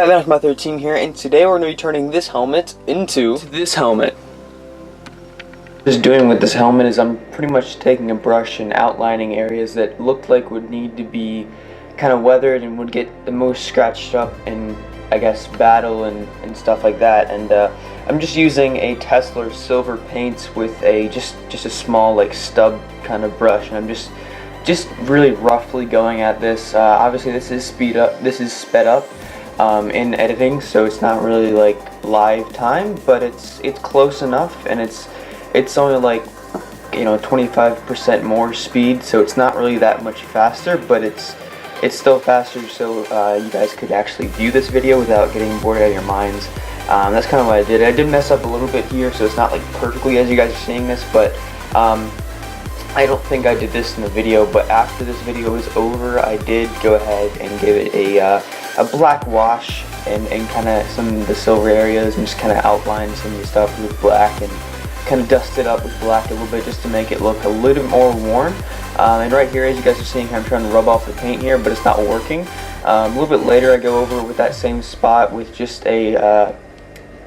I'm Math13 here, and today we're going to be turning this helmet into this helmet. What I'm doing with this helmet is I'm pretty much taking a brush and outlining areas that looked like would need to be kind of weathered and would get the most scratched up in, I guess, battle and stuff like that. And I'm just using a Tesla silver paint with a just a small like stub kind of brush, and I'm just really roughly going at this. Obviously this is sped up in editing, so it's not really like live time, but it's close enough, and it's only like 25% more speed, so it's not really that much faster, but it's still faster, so you guys could actually view this video without getting bored out of your minds. That's kind of what I did. I did mess up a little bit here, so it's not like perfectly as you guys are seeing this, but I don't think I did this in the video, but after this video was over, I did go ahead and give it a black wash and kind of some of the silver areas, and just kind of outline some of the stuff with black and kind of dust it up with black a little bit just to make it look a little more worn. And right here, as you guys are seeing, I'm trying to rub off the paint here, but it's not working. A little bit later, I go over with that same spot with just a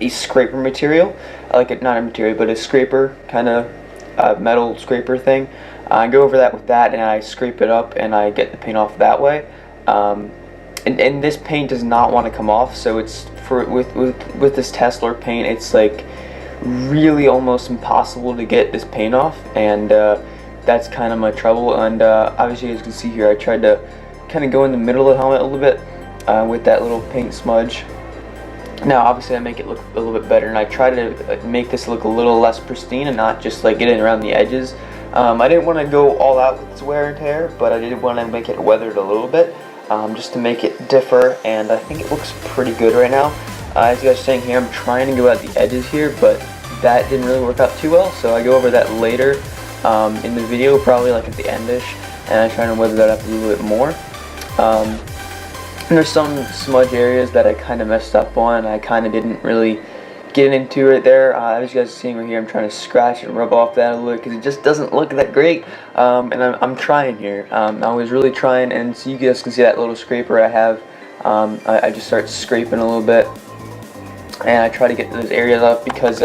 scraper material, not a material, but a scraper kind of metal scraper thing. I go over that with that, and I scrape it up, and I get the paint off that way. And this paint does not want to come off, so it's with this Tesla paint, it's like really almost impossible to get this paint off, and that's kind of my trouble. And obviously, as you can see here, I tried to kind of go in the middle of the helmet a little bit with that little paint smudge. Now obviously I make it look a little bit better, and I try to make this look a little less pristine and not just like get it around the edges. I didn't want to go all out with its wear and tear, but I did want to make it weathered a little bit, just to make it differ, and I think it looks pretty good right now. As you guys are saying here, I'm trying to go at the edges here, but that didn't really work out too well, so I go over that later in the video, probably like at the endish, and I try to weather that up a little bit more. And there's some smudge areas that I kind of messed up on. I kind of didn't really get into it there. As you guys are seeing right here, I'm trying to scratch and rub off that a little bit because it just doesn't look that great. And I'm trying here. I was really trying, and so you guys can see that little scraper I have. I just start scraping a little bit, and I try to get those areas up because,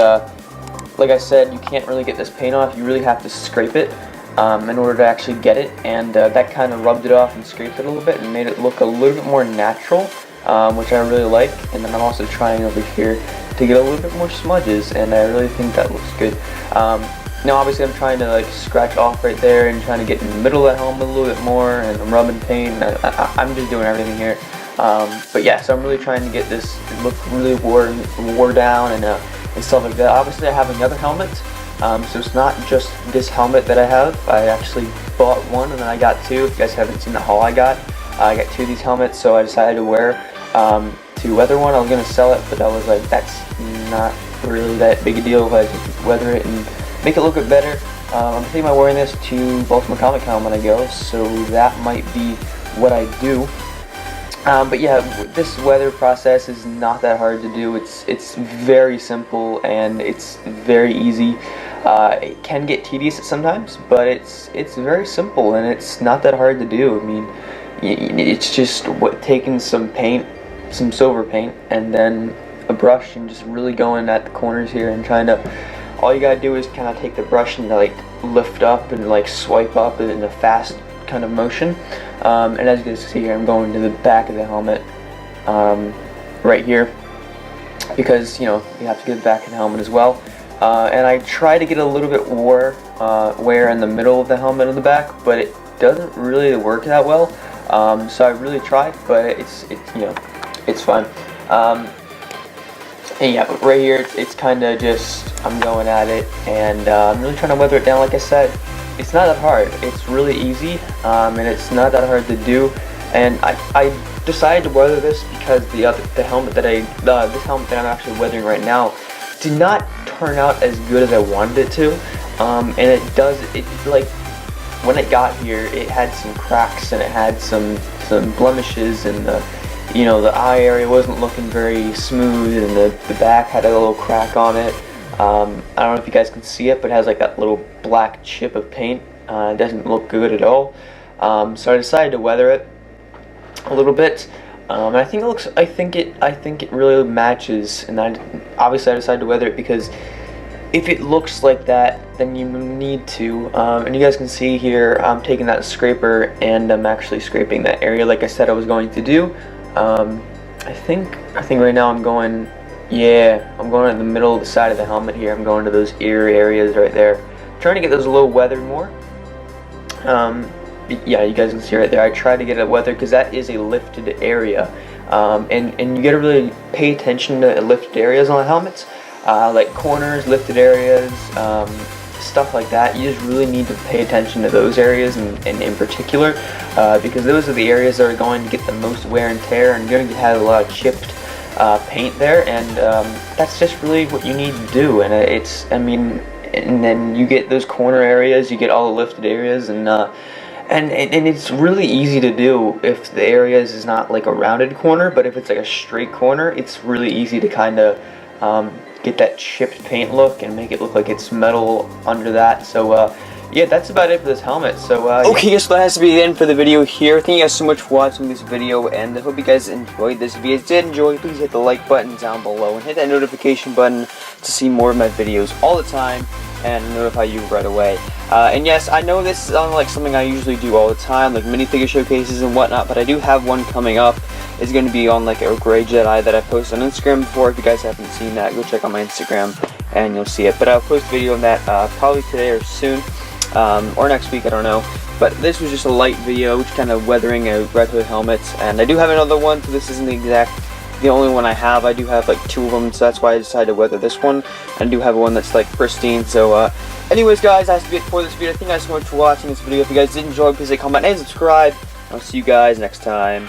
like I said, you can't really get this paint off. You really have to scrape it in order to actually get it, and that kind of rubbed it off and scraped it a little bit and made it look a little bit more natural, which I really like. And then I'm also trying over here to get a little bit more smudges, and I really think that looks good. Now obviously I'm trying to like scratch off right there and trying to get in the middle of that helmet a little bit more, and I'm rubbing paint, and I'm just doing everything here. But yeah, so I'm really trying to get this to look really wore down and stuff like that. Obviously I have another helmet. So it's not just this helmet that I have. I actually bought one, and then I got two. If you guys haven't seen the haul I got two of these helmets, so I decided to wear to weather one. I was going to sell it, but I was like, that's not really that big a deal if I just weather it and make it look a bit better. I'm thinking about wearing this to Baltimore Comic Con when I go, so that might be what I do. But yeah, this weather process is not that hard to do. It's very simple, and it's very easy. It can get tedious sometimes, but it's very simple, and it's not that hard to do. I mean, it's just taking some paint, some silver paint, and then a brush, and just really going at the corners here and trying to. All you gotta do is kind of take the brush and like lift up and like swipe up in a fast kind of motion. And as you can see here, I'm going to the back of the helmet right here, because you have to get the back of the helmet as well. And I try to get a little bit wear in the middle of the helmet in the back, but it doesn't really work that well. So I really tried, but it's fine. And yeah, but right here, it's kind of just, I'm going at it, and I'm really trying to weather it down. Like I said, it's not that hard. It's really easy, and it's not that hard to do. And I decided to weather this because the helmet that this helmet that I'm actually weathering right now did not turn out as good as I wanted it to. And it like when it got here, it had some cracks, and it had some blemishes, and the eye area wasn't looking very smooth, and the back had a little crack on it. I don't know if you guys can see it, but it has like that little black chip of paint. It doesn't look good at all. So I decided to weather it a little bit. And I think it looks, I think it really matches, and obviously I decided to weather it because if it looks like that, then you need to, and you guys can see here, I'm taking that scraper and I'm actually scraping that area like I said I was going to do. I think right now I'm going in the middle of the side of the helmet here. I'm going to those ear areas right there, trying to get those a little weathered more. Yeah, you guys can see right there, I tried to get it weathered because that is a lifted area, and you gotta really pay attention to lifted areas on the helmets, like corners, lifted areas, stuff like that. You just really need to pay attention to those areas, and in particular, because those are the areas that are going to get the most wear and tear, and you're going to have a lot of chipped paint there, and that's just really what you need to do. And and then you get those corner areas, you get all the lifted areas, and it's really easy to do if the areas is not like a rounded corner, but if it's like a straight corner, it's really easy to kind of get that chipped paint look and make it look like it's metal under that. So yeah, that's about it for this helmet. So okay, so that has to be the end for the video here. Thank you guys so much for watching this video, and I hope you guys enjoyed this. If you guys did enjoy, please hit the like button down below and hit that notification button to see more of my videos all the time and notify you right away. And yes, I know this is like something I usually do all the time, like minifigure showcases and whatnot, but I do have one coming up. It's going to be on like a Gray Jedi that I posted on Instagram before. If you guys haven't seen that, go check out my Instagram and you'll see it. But I'll post a video on that probably today or soon, or next week, I don't know. But this was just a light video, just kind of weathering a Red Hood helmet. And I do have another one, so this isn't the only one I have. I do have like 2 of them, so that's why I decided to weather this one. I do have one that's like pristine. So anyways guys, that's to be it for this video. Thank you guys so much for watching this video. If you guys did enjoy, please like, comment, and subscribe. I'll see you guys next time.